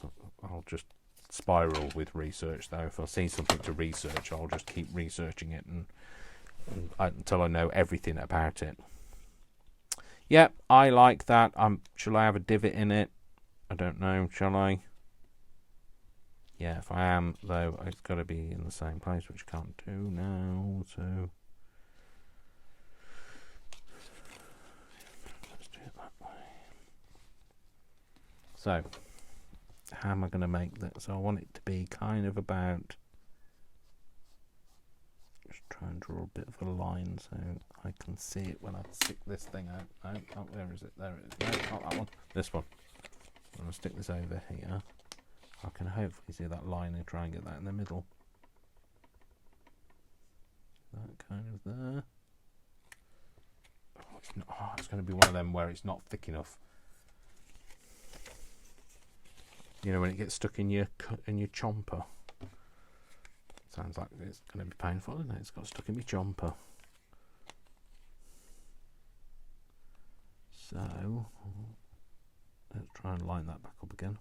I'll just spiral with research though. If I see something to research, I'll just keep researching it until I know everything about it. Yep, I like that. Shall I have a divot in it? I don't know. Shall I? Yeah, if I am, though, it's got to be in the same place, which I can't do now. So let's do it that way. So how am I going to make that? So I want it to be kind of about Just try and draw a bit of a line so I can see it when I stick this thing out. No, oh, where is it? There it is. No, not that one. This one. I'm going to stick this over here. I can hopefully see that line and try and get that in the middle. That kind of there. Oh, it's not, it's going to be one of them where it's not thick enough. You know, when it gets stuck in your chomper. Sounds like it's going to be painful, isn't it? It's got stuck in my chomper. So let's try and line that back up again.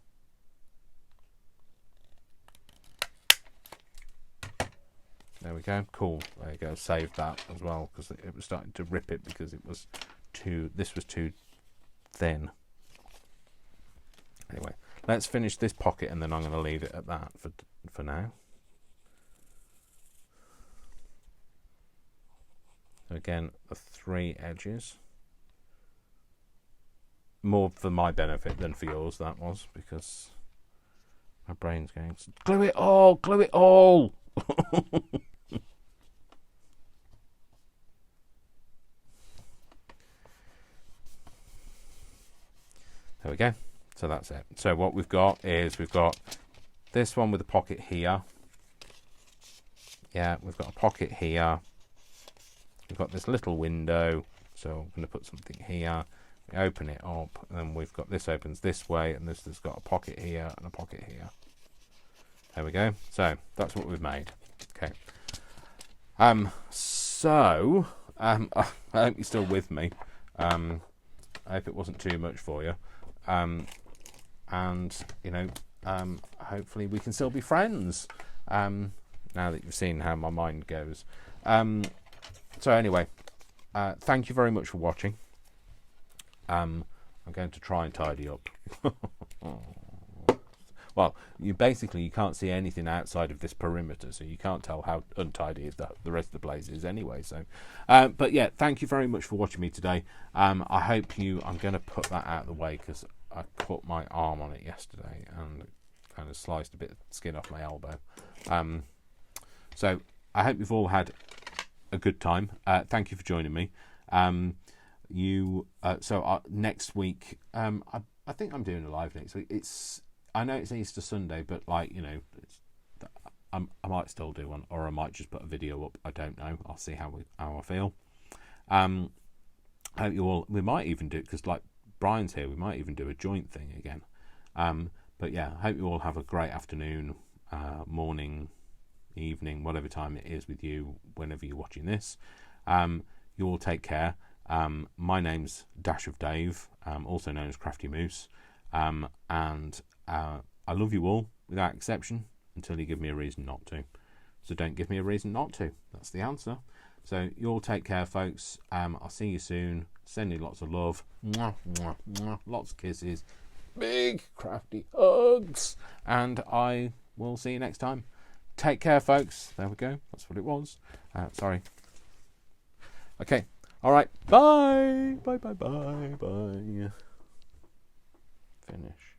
There we go. Cool. There you go. Save that as well because it was starting to rip it because it was too. This was too thin. Anyway, let's finish this pocket and then I'm going to leave it at that for now. So again, the 3 edges. More for my benefit than for yours, that was, because my brain's going, glue it all, glue it all. There we go. So that's it. So what we've got is we've got this one with a pocket here. Yeah, we've got a pocket here. We've got this little window. So I'm going to put something here. We open it up, and then we've got this opens this way, and this has got a pocket here and a pocket here. There we go. So that's what we've made. Okay. I hope you're still with me. I hope it wasn't too much for you. And you know, hopefully we can still be friends. Now that you've seen how my mind goes. So anyway, thank you very much for watching. I'm going to try and tidy up. Well, you can't see anything outside of this perimeter, so you can't tell how untidy the rest of the place is anyway. So, but yeah, thank you very much for watching me today. I hope I'm going to put that out of the way because I put my arm on it yesterday and kind of sliced a bit of skin off my elbow. So I hope you've all had a good time. Thank you for joining me. Next week, I think I'm doing a live next week. I know it's Easter Sunday, but like, you know, I might still do one, or I might just put a video up. I don't know. I'll see how I feel. I hope you all. We might even do, because like Brian's here, we might even do a joint thing again. But yeah, I hope you all have a great afternoon, morning, evening, whatever time it is with you, whenever you're watching this. You all take care. My name's Dash of Dave, also known as Crafty Moose, and I love you all without exception until you give me a reason not to. So don't give me a reason not to. That's the answer. So you all take care, folks. I'll see you soon. Send you lots of love. Mwah, mwah, mwah. Lots of kisses. Big crafty hugs. And I will see you next time. Take care, folks. There we go. That's what it was. Sorry. Okay. All right. Bye. Bye, bye, bye, bye. Finish.